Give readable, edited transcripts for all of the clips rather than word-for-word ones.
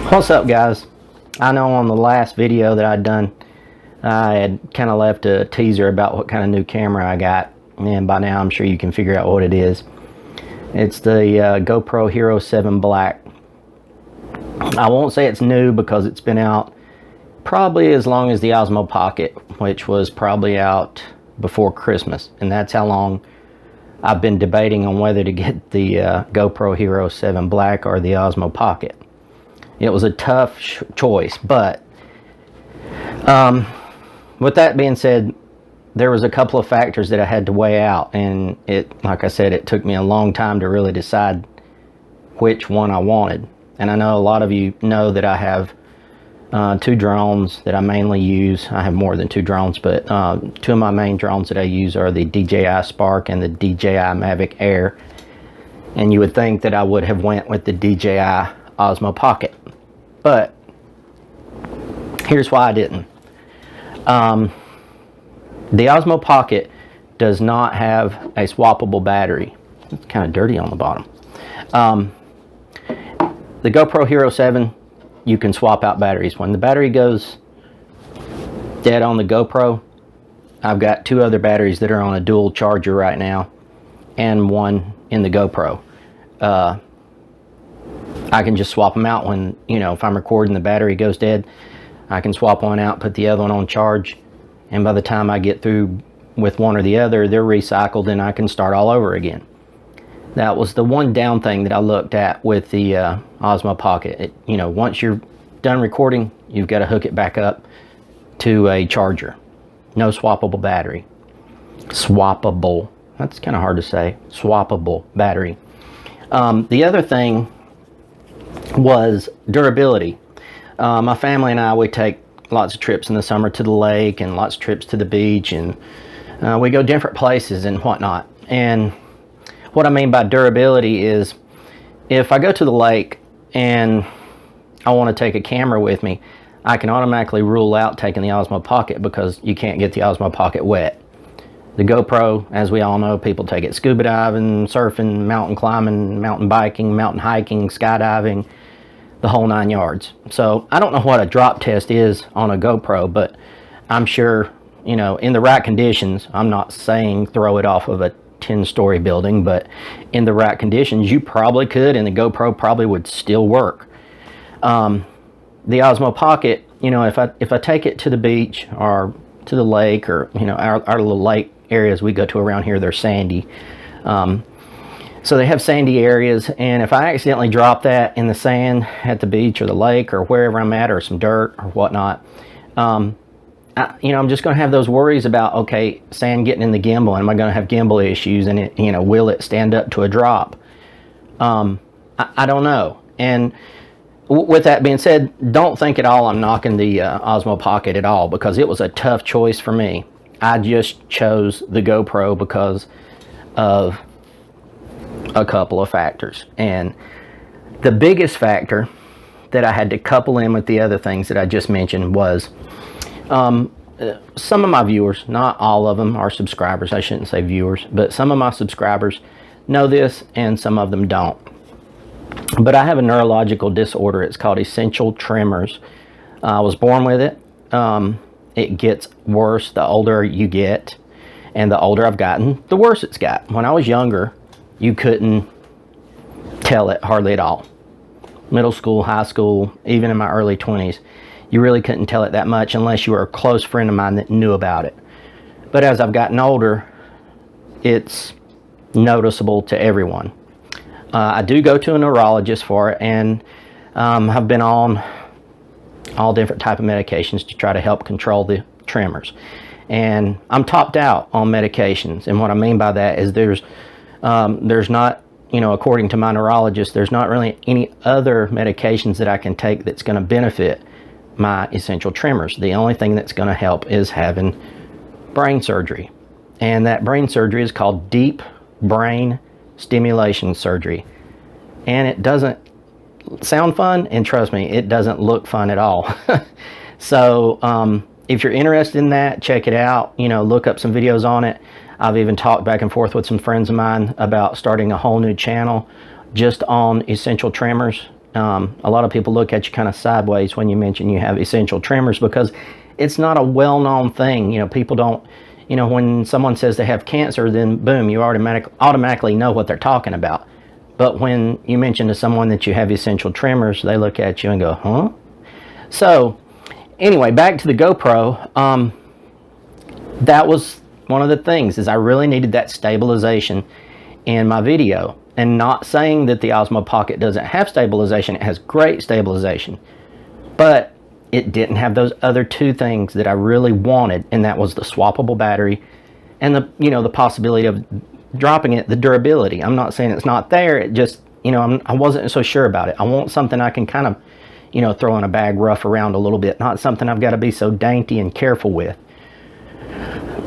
What's up, guys? I know on the last video that I'd done, I had kind of left a teaser about what kind of new camera I got, and by now I'm sure you can figure out what it is. It's the GoPro Hero 7 Black. I won't say it's new because it's been out probably as long as the Osmo Pocket, which was probably out before Christmas, and that's how long I've been debating on whether to get the GoPro Hero 7 Black or the Osmo Pocket. It was a tough choice, but with that being said, there was a couple of factors that I had to weigh out, and like I said, it took me a long time to really decide which one I wanted. And I know a lot of you know that I have two drones that I mainly use. I have more than two drones, but two of my main drones that I use are the DJI Spark and the DJI Mavic Air. And you would think that I would have went with the DJI Osmo Pocket, but here's why I didn't. The Osmo Pocket does not have a swappable battery. It's kind of dirty on the bottom. The GoPro Hero 7, you can swap out batteries. When the battery goes dead on the GoPro, I've got two other batteries that are on a dual charger right now, and one in the GoPro. I can just swap them out when, if I'm recording, the battery goes dead. I can swap one out, put the other one on charge, and by the time I get through with one or the other, they're recycled and I can start all over again. That was the one down thing that I looked at with the Osmo Pocket. Once you're done recording, you've got to hook it back up to a charger. No swappable battery. Swappable. That's kind of hard to say. Swappable battery. The other thing was durability. My family and I, we take lots of trips in the summer to the lake and lots of trips to the beach, and we go different places and whatnot. And what I mean by durability is, if I go to the lake and I want to take a camera with me, I can automatically rule out taking the Osmo Pocket because you can't get the Osmo Pocket wet. The GoPro, as we all know, people take it scuba diving, surfing, mountain climbing, mountain biking, mountain hiking, skydiving, the whole 9 yards. So I don't know what a drop test is on a GoPro, but I'm sure, in the right conditions, I'm not saying throw it off of a 10-story building, but in the right conditions, you probably could, and the GoPro probably would still work. The Osmo Pocket, if I take it to the beach or to the lake, or our little lake areas we go to around here, they're sandy. So they have sandy areas, and if I accidentally drop that in the sand at the beach or the lake or wherever I'm at, or some dirt or whatnot, I'm just going to have those worries about, okay, sand getting in the gimbal, am I going to have gimbal issues, and will it stand up to a drop? I don't know. And with that being said, don't think at all I'm knocking the Osmo Pocket at all, because it was a tough choice for me. I just chose the GoPro because of a couple of factors. And the biggest factor that I had to couple in with the other things that I just mentioned was some of my viewers, not all of them are subscribers, I shouldn't say viewers, but some of my subscribers know this and some of them don't. But I have a neurological disorder. It's called essential tremors. I was born with it. It gets worse the older you get, and the older I've gotten, the worse it's got. When I was younger, you couldn't tell it hardly at all. Middle school, high school, even in my early 20s, you really couldn't tell it that much unless you were a close friend of mine that knew about it. But as I've gotten older, it's noticeable to everyone. I do go to a neurologist for it, and I've been on all different type of medications to try to help control the tremors. And I'm topped out on medications, and what I mean by that is there's not, according to my neurologist, there's not really any other medications that I can take that's going to benefit my essential tremors. The only thing that's going to help is having brain surgery, and that brain surgery is called deep brain stimulation surgery. And it doesn't sound fun, and trust me, it doesn't look fun at all. So if you're interested in that, check it out. Look up some videos on it. I've even talked back and forth with some friends of mine about starting a whole new channel just on essential tremors. A lot of people look at you kind of sideways when you mention you have essential trimmers, because it's not a well-known thing. You know, people don't, you know, when someone says they have cancer, then boom, you automatically know what they're talking about. But when you mention to someone that you have essential trimmers, they look at you and go, huh? So anyway, back to the GoPro. That was one of the things, is I really needed that stabilization in my video. And not saying that the Osmo Pocket doesn't have stabilization. It has great stabilization. But it didn't have those other two things that I really wanted, and that was the swappable battery and the, you know, the possibility of dropping it, the durability. I'm not saying it's not there. It just, you know, I wasn't so sure about it. I want something I can kind of, you know, throw in a bag, rough around a little bit. Not something I've got to be so dainty and careful with.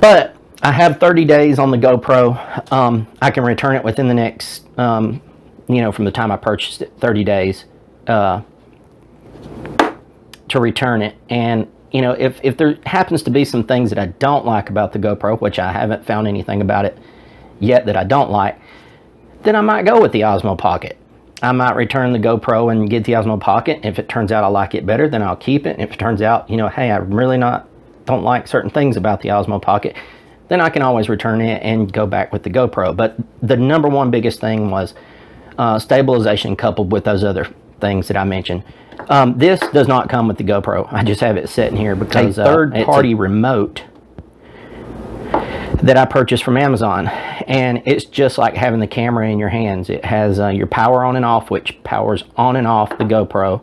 But I have 30 days on the GoPro. I can return it within the next, you know, from the time I purchased it, 30 days to return it. And, you know, if there happens to be some things that I don't like about the GoPro, which I haven't found anything about it yet that I don't like, then I might go with the Osmo Pocket. I might return the GoPro and get the Osmo Pocket. If it turns out I like it better, then I'll keep it. If it turns out, you know, hey, I really don't like certain things about the Osmo Pocket, then I can always return it and go back with the GoPro. But the number one biggest thing was stabilization, coupled with those other things that I mentioned. This does not come with the GoPro. I just have it sitting here because a third-party remote that I purchased from Amazon, and it's just like having the camera in your hands. It has your power on and off, which powers on and off the GoPro.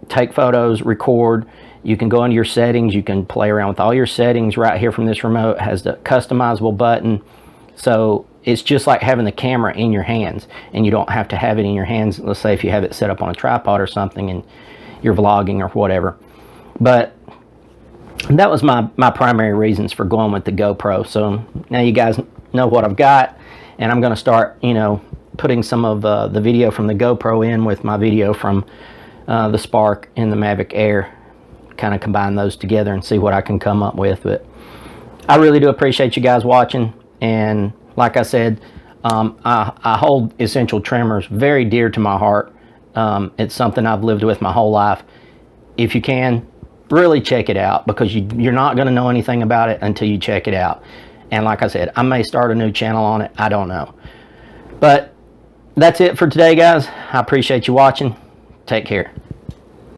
Take photos, record. You can go into your settings. You can play around with all your settings right here from this remote. It has the customizable button. So it's just like having the camera in your hands, and you don't have to have it in your hands. Let's say if you have it set up on a tripod or something and you're vlogging or whatever. But that was my primary reasons for going with the GoPro. So now you guys know what I've got, and I'm going to start, you know, putting some of the video from the GoPro in with my video from the Spark and the Mavic Air. Kind of combine those together and see what I can come up with. But I really do appreciate you guys watching, and like I said, I hold essential trimmers very dear to my heart. It's something I've lived with my whole life. If you can, really check it out, because you're not going to know anything about it until you check it out. And like I said, I may start a new channel on it. I don't know. But that's it for today, guys. I appreciate you watching. Take care.